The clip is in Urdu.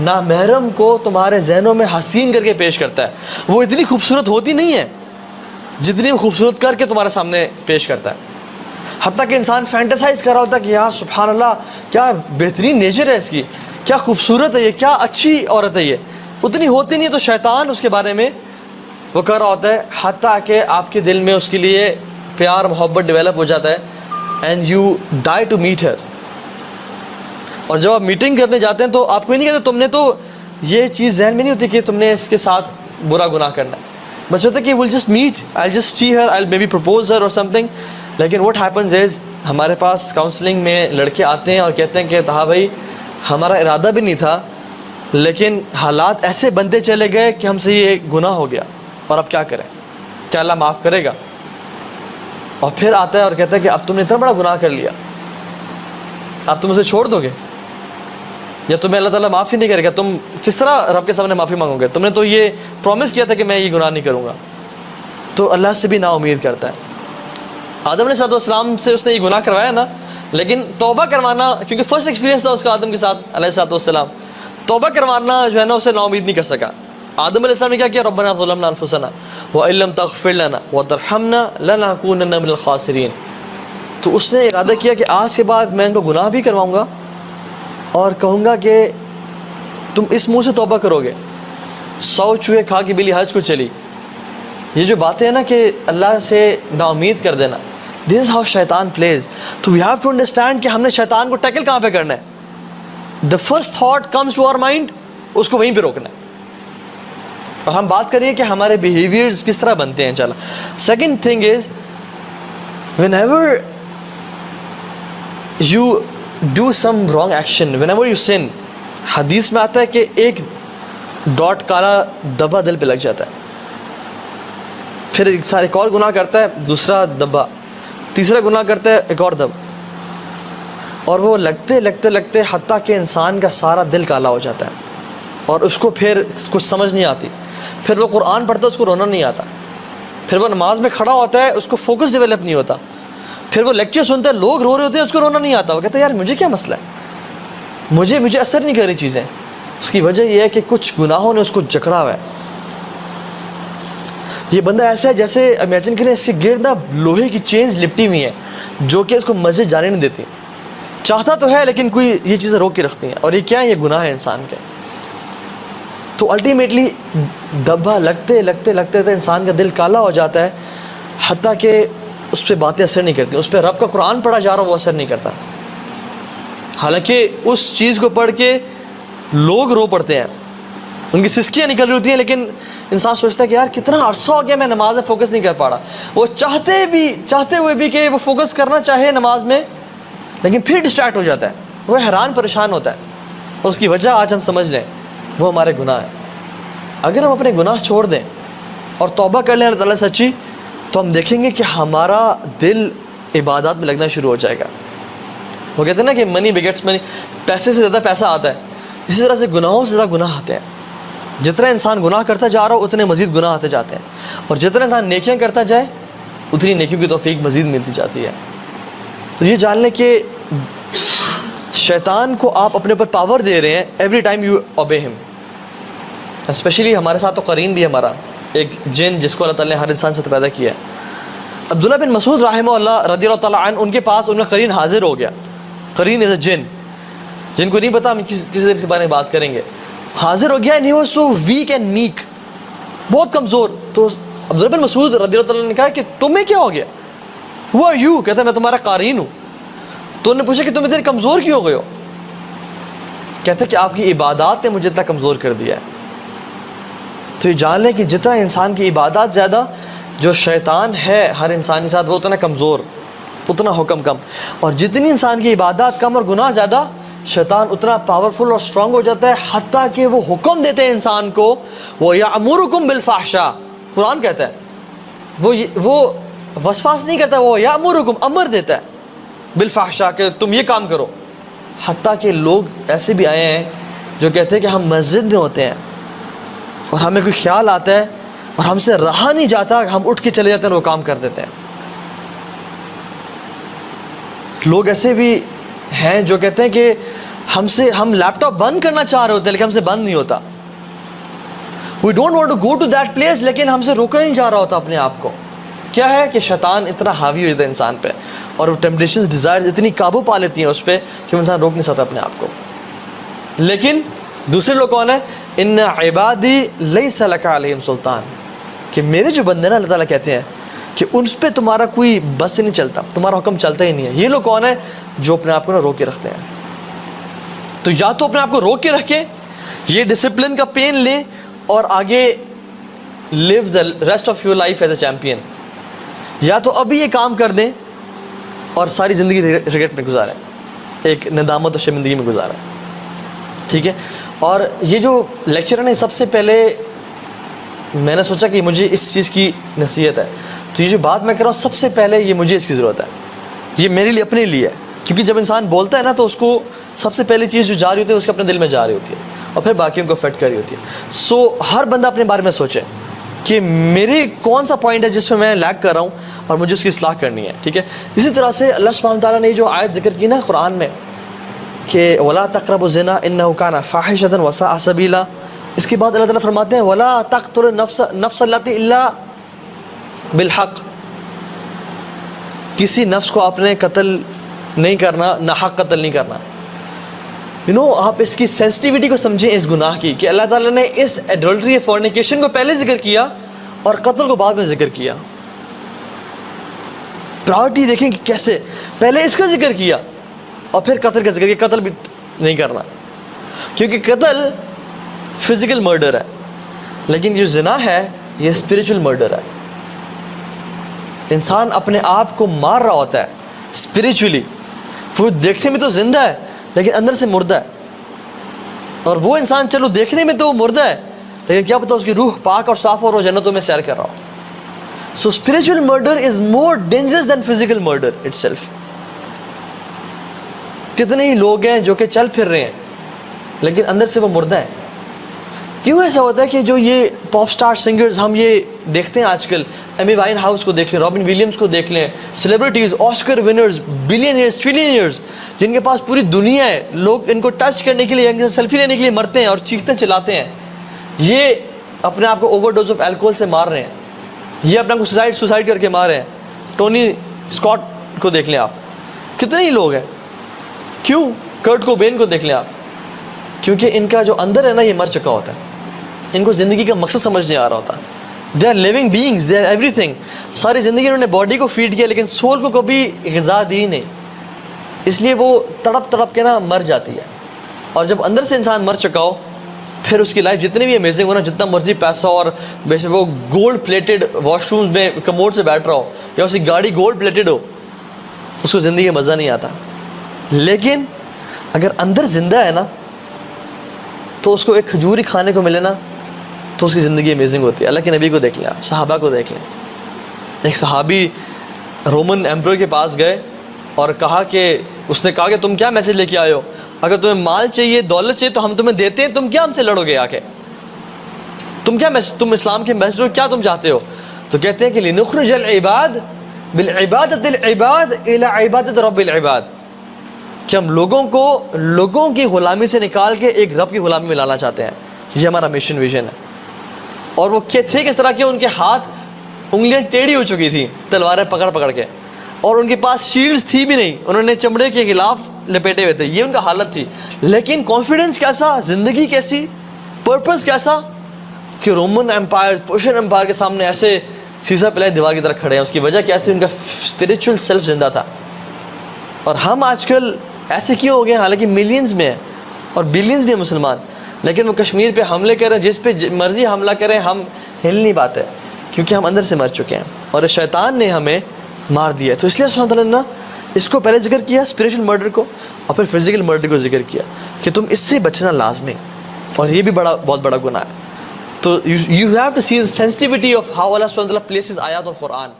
نامحرم کو تمہارے ذہنوں میں حسین کر کے پیش کرتا ہے. وہ اتنی خوبصورت ہوتی نہیں ہے جتنی وہ خوبصورت کر کے تمہارے سامنے پیش کرتا ہے. حتیٰ کہ انسان فینٹیسائز کر رہا ہوتا ہے کہ یار سبحان اللہ کیا بہترین نیچر ہے اس کی, کیا خوبصورت ہے یہ, کیا اچھی عورت ہے یہ. اتنی ہوتی نہیں ہے تو شیطان اس کے بارے میں وہ کر رہا ہوتا ہے, حتیٰ کہ آپ کے دل میں اس کے لیے پیار محبت ڈیولپ ہو جاتا ہے. And you die to meet her. اور جب آپ میٹنگ کرنے جاتے ہیں تو آپ کو نہیں کہتے تم نے تو یہ چیز ذہن میں نہیں ہوتی کہ تم نے اس کے ساتھ برا گناہ کرنا ہے. بس ہوتا ہے کہ will just meet, I just see her, I maybe propose her اور سم تھنگ. لیکن واٹ ہیپنز از ہمارے پاس کاؤنسلنگ میں لڑکے آتے ہیں اور کہتے ہیں کہ ہاں بھائی ہمارا ارادہ بھی نہیں تھا لیکن حالات ایسے بنتے چلے گئے کہ ہم سے یہ گناہ ہو گیا اور اب کیا کریں, کیا اللہ معاف کرے گا. اور پھر آتا ہے اور کہتا ہے کہ اب تم نے اتنا بڑا گناہ کر لیا, اب تم اسے چھوڑ دو گے یا تمہیں اللہ تعالیٰ معافی نہیں کرے گا, تم کس طرح رب کے سامنے معافی مانگو گے, تم نے تو یہ پرومس کیا تھا کہ میں یہ گناہ نہیں کروں گا. تو اللہ سے بھی نا امید کرتا ہے. آدم علیہ السلام سے اس نے یہ گناہ کروایا نا, لیکن توبہ کروانا, کیونکہ فرسٹ ایکسپیرینس تھا اس کا آدم کے ساتھ علیہ السلام, توبہ کروانا جو ہے نا اسے نا امید نہیں کر سکا. آدم علیہ السلام نے کیا کیا, ربنا ظلمنا انفسنا وان لم تغفر لنا وترحمنا لنکونن من الخاسرین. تو اس نے ارادہ کیا کہ آج کے بعد میں ان کو گناہ بھی کرواؤں گا اور کہوں گا کہ تم اس منہ سے توبہ کرو گے. 100 چوہے کھا کے بلی حج کو چلی. یہ جو باتیں ہیں نا کہ اللہ سے نا امید کر دینا, دس از ہاؤ شیطان پلیز. تو وی ہیو ٹو انڈرسٹینڈ کہ ہم نے شیطان کو ٹیکل کہاں پہ کرنا ہے. The first thought comes to our mind, اس کو وہیں پہ روکنا ہے. اور ہم بات کریے کہ ہمارے بیہیویئرز کس طرح بنتے ہیں. چلا second thing is whenever you do some wrong action, whenever you sin, حدیث میں آتا ہے کہ ایک ڈاٹ کالا دبا دل پہ لگ جاتا ہے, پھر ایک اور گناہ کرتا ہے دوسرا دبا, تیسرا گناہ کرتا ہے ایک اور دب, اور وہ لگتے لگتے لگتے حتیٰ کہ انسان کا سارا دل کالا ہو جاتا ہے اور اس کو پھر کچھ سمجھ نہیں آتی. پھر وہ قرآن پڑھتا ہے اس کو رونا نہیں آتا, پھر وہ نماز میں کھڑا ہوتا ہے اس کو فوکس ڈیولپ نہیں ہوتا, پھر وہ لیکچر سنتا ہے لوگ رو رہے ہوتے ہیں اس کو رونا نہیں آتا. وہ کہتا ہے یار مجھے کیا مسئلہ ہے, مجھے اثر نہیں کر رہی چیزیں. اس کی وجہ یہ ہے کہ کچھ گناہوں نے اس کو جکڑا ہوا ہے. یہ بندہ ایسا ہے جیسے امیجن کریں اس کے گرد نا لوہے کی چینز لپٹی ہوئی ہیں جو کہ اس کو مسجد جانے نہیں دیتی. چاہتا تو ہے لیکن کوئی یہ چیزیں روک کے رکھتی ہیں, اور یہ کیا ہے, یہ گناہ ہے انسان کے. تو الٹیمیٹلی دبا لگتے لگتے لگتے انسان کا دل کالا ہو جاتا ہے, حتیٰ کہ اس پہ باتیں اثر نہیں کرتی. اس پہ رب کا قرآن پڑھا جا رہا وہ اثر نہیں کرتا, حالانکہ اس چیز کو پڑھ کے لوگ رو پڑتے ہیں, ان کی سسکیاں نکل رہی ہوتی ہیں, لیکن انسان سوچتا ہے کہ یار کتنا عرصہ ہو گیا میں نماز میں فوکس نہیں کر پا رہا. وہ چاہتے ہوئے بھی کہ وہ فوکس کرنا چاہے نماز میں, لیکن پھر ڈسٹریکٹ ہو جاتا ہے, وہ حیران پریشان ہوتا ہے. اور اس کی وجہ آج ہم سمجھ لیں وہ ہمارے گناہ ہیں. اگر ہم اپنے گناہ چھوڑ دیں اور توبہ کر لیں اللہ تعالیٰ سچی, تو ہم دیکھیں گے کہ ہمارا دل عبادات میں لگنا شروع ہو جائے گا. وہ کہتے ہیں نا کہ منی بگیٹس منی, پیسے سے زیادہ پیسہ آتا ہے, اسی طرح سے گناہوں سے زیادہ گناہ آتے ہیں. جتنا انسان گناہ کرتا جا رہا ہو اتنے مزید گناہ آتے جاتے ہیں, اور جتنا انسان نیکیاں کرتا جائے اتنی نیکیوں کی توفیق مزید ملتی جاتی ہے. تو یہ جان لیں کہ شیطان کو آپ اپنے اوپر پاور دے رہے ہیں ایوری ٹائم یو اوبے ہم. اسپیشلی ہمارے ساتھ تو قرین بھی ہمارا ایک جن جس کو اللہ تعالیٰ نے ہر انسان سے پیدا کیا ہے. عبداللہ بن مسعود رحمہ اللہ رضی اللہ تعالیٰ عنہ, ان کے پاس ان کا قرین حاضر ہو گیا. قرین از اے جن, جن کو نہیں پتا ہم کس طریقے سے بارے میں بات کریں گے. حاضر ہو گیا, and he was so weak and meek, بہت کمزور. تو عبداللہ بن مسعود رضی اللہ تعالیٰ نے کہا کہ تمہیں کیا ہو گیا, who are you؟ کہتا ہے میں تمہارا قارئین ہوں. تو انہوں نے پوچھا کہ تم اتنے کمزور کیوں ہو گئے ہو؟ کہتا ہے کہ آپ کی عبادات نے مجھے اتنا کمزور کر دیا ہے. تو یہ جان لیں کہ جتنا انسان کی عبادات زیادہ, جو شیطان ہے ہر انسان کے ساتھ وہ اتنا کمزور, اتنا حکم کم. اور جتنی انسان کی عبادات کم اور گناہ زیادہ, شیطان اتنا پاورفل اور اسٹرانگ ہو جاتا ہے, حتیٰ کہ وہ حکم دیتے ہیں انسان کو, وہ یأمرکم بالفحشاء, قرآن کہتا ہے, وہ وسواس نہیں کرتا, وہ یأمرکم امر دیتا ہے بالفحشاء کہ تم یہ کام کرو. حتیٰ کہ لوگ ایسے بھی آئے ہیں جو کہتے ہیں کہ ہم مسجد میں ہوتے ہیں اور ہمیں کوئی خیال آتا ہے اور ہم سے رہا نہیں جاتا, ہم اٹھ کے چلے جاتے ہیں اور وہ کام کر دیتے ہیں. لوگ ایسے بھی ہیں جو کہتے ہیں کہ ہم لیپ ٹاپ بند کرنا چاہ رہے ہوتے ہیں لیکن ہم سے بند نہیں ہوتا. We don't want to go to that place, لیکن ہم سے روکا نہیں جا رہا ہوتا اپنے آپ کو. کیا ہے کہ شیطان اتنا حاوی ہو جاتا ہے انسان پہ, اور وہ ٹیمپٹیشنز ڈیزائرز اتنی قابو پا لیتی ہیں اس پہ کہ وہ انسان روک نہیں سکتا اپنے آپ کو. لیکن دوسرے لوگ کون ہیں؟ ان عبادی لیس لک علیہم سلطان, کہ میرے جو بندے نا اللہ تعالیٰ کہتے ہیں کہ ان پہ تمہارا کوئی بس نہیں چلتا, تمہارا حکم چلتا ہی نہیں ہے. یہ لوگ کون ہیں؟ جو اپنے آپ کو نا روک کے رکھتے ہیں. تو یا تو اپنے آپ کو روک کے رکھیں, یہ ڈسپلن کا پین لیں اور آگے leave the rest of your life as a champion, یا تو ابھی یہ کام کر دیں اور ساری زندگی ریگریٹ میں گزاریں, ایک ندامت و شرمندگی میں گزاریں. ٹھیک ہے. اور یہ جو لیکچر ہے نا, سب سے پہلے میں نے سوچا کہ مجھے اس چیز کی نصیحت ہے, تو یہ جو بات میں کر رہا ہوں سب سے پہلے یہ مجھے اس کی ضرورت ہے, یہ میرے لیے اپنے لیے ہے. کیونکہ جب انسان بولتا ہے نا تو اس کو سب سے پہلی چیز جو جا رہی ہوتی ہے اس کے اپنے دل میں جا رہی ہوتی ہے, اور پھر باقیوں کو افیکٹ کر رہی ہوتی ہے. سو ہر بندہ اپنے بارے میں سوچے کہ میرے کون سا پوائنٹ ہے جس میں میں لیگ کر رہا ہوں اور مجھے اس کی اصلاح کرنی ہے. ٹھیک ہے. اسی طرح سے اللہ سبحانہ وتعالیٰ نے جو آیت ذکر کی نا قرآن میں کہ وَلَا تَقْرَبُوا الزِّنَا إِنَّهُ كَانَ فَاحِشَةً وَسَاءَ سَبِيلًا, اس کے بعد اللہ تعالیٰ فرماتے ہیں وَلَا تَقْتُلُوا النَّفْسَ الَّتِي إِلَّا بِالْحَقِّ, کسی نفس کو آپ نے قتل نہیں کرنا, ناحق قتل نہیں کرنا. آپ اس کی سینسٹیوٹی کو سمجھیں اس گناہ کی, کہ اللہ تعالیٰ نے اس ایڈلٹری فورنیکیشن کو پہلے ذکر کیا اور قتل کو بعد میں ذکر کیا. پرائورٹی دیکھیں کہ کیسے پہلے اس کا ذکر کیا اور پھر قتل کا ذکر کیا. قتل بھی نہیں کرنا, کیونکہ قتل فزیکل مرڈر ہے, لیکن جو زنا ہے یہ اسپریچول مرڈر ہے. انسان اپنے آپ کو مار رہا ہوتا ہے اسپریچولی, وہ دیکھنے میں تو زندہ ہے لیکن اندر سے مردہ ہے. اور وہ انسان چلو دیکھنے میں تو وہ مردہ ہے لیکن کیا پتہ اس کی روح پاک اور صاف اور وہ جنتوں میں سیر کر رہا ہو. So spiritual murder is more dangerous than physical murder itself. کتنے ہی لوگ ہیں جو کہ چل پھر رہے ہیں لیکن اندر سے وہ مردہ ہیں. کیوں ایسا ہوتا ہے کہ جو یہ پاپ سٹار سنگرز ہم یہ دیکھتے ہیں آج کل, ایمی وائن ہاؤس کو دیکھ لیں, رابن ولیمز کو دیکھ لیں, سیلیبریٹیز, آسکر ونرز, بلینئرز, ٹریلینئرز, جن کے پاس پوری دنیا ہے, لوگ ان کو ٹچ کرنے کے لیے, ان سے سیلفی لینے کے لیے مرتے ہیں اور چیختے چلاتے ہیں. یہ اپنے آپ کو اوور ڈوز آف الکوہول سے مار رہے ہیں, یہ اپنے آپ کو سوسائڈ کر کے مار رہے ہیں. ٹونی اسکاٹ کو دیکھ لیں آپ, کتنے ہی لوگ ہیں. کیوں؟ کرٹ کوبین کو دیکھ لیں آپ, کیونکہ ان کا جو اندر ہے نا یہ مر چکا ہوتا ہے, ان کو زندگی کا مقصد سمجھ نہیں آ رہا ہوتا. They are living beings, they are everything. ساری زندگی انہوں نے باڈی کو فیڈ کیا لیکن سول کو کبھی غذا دی نہیں, اس لیے وہ تڑپ تڑپ کے نا مر جاتی ہے. اور جب اندر سے انسان مر چکا ہو پھر اس کی لائف جتنی بھی امیزنگ ہو نا, جتنا مرضی پیسہ اور بے شک وہ گولڈ پلیٹڈ واش رومز میں کموڈ سے بیٹھ رہا ہو یا اس کی گاڑی گولڈ پلیٹڈ ہو, اس کو زندگی کا مزہ نہیں آتا. لیکن اگر اندر زندہ ہے نا تو اس کو ایک کھجور ہی کھانے کو ملے نا تو اس کی زندگی امیزنگ ہوتی ہے. اللہ کے نبی کو دیکھ لیں آپ, صحابہ کو دیکھ لیں. ایک صحابی رومن ایمپرر کے پاس گئے اور کہا کہ اس نے کہا کہ تم کیا میسج لے کے آئے ہو, اگر تمہیں مال چاہیے, دولت چاہیے تو ہم تمہیں دیتے ہیں, تم کیا ہم سے لڑو گے آ کے, تم اسلام کے میسج کیا تم چاہتے ہو؟ تو کہتے ہیں کہ لنخرج العباد بالعبادت العباد الى عبادت رب العباد, کہ ہم لوگوں کی غلامی سے نکال کے ایک رب کی غلامی میں لانا چاہتے ہیں. یہ ہمارا مشن ویژن ہے. اور وہ تھے کس طرح کے, ان کے ہاتھ انگلیاں ٹیڑھی ہو چکی تھیں تلواریں پکڑ پکڑ کے, اور ان کے پاس شیلڈز تھی بھی نہیں, انہوں نے چمڑے کے غلاف لپیٹے ہوئے تھے. یہ ان کا حالت تھی. لیکن کانفیڈنس کیسا, زندگی کیسی, پرپس کیسا, کہ رومن امپائر, پرشین امپائر کے سامنے ایسے سیسا پلائے دیوار کی طرح کھڑے ہیں. اس کی وجہ کیا تھی؟ ان کا اسپریچول سیلف زندہ تھا. اور ہم آج کل ایسے کیوں ہو گئے ہیں؟ حالانکہ ملینز میں ہیں اور بلینز میں ہیں مسلمان, لیکن وہ کشمیر پہ حملے کریں, جس پہ مرضی حملہ کریں, ہم ہل نہیں پاتے کیونکہ ہم اندر سے مر چکے ہیں اور شیطان نے ہمیں مار دیا. تو اس لیے سبحانہ تعالیٰ نے اس کو پہلے ذکر کیا, اسپریچول مرڈر کو, اور پھر فزیکل مرڈر کو ذکر کیا کہ تم اس سے بچنا لازمی, اور یہ بھی بہت بڑا گناہ ہے. تو you have to see the sensitivity of how اللہ سبحانہ تعالیٰ پلیسز آیات آف قرآن.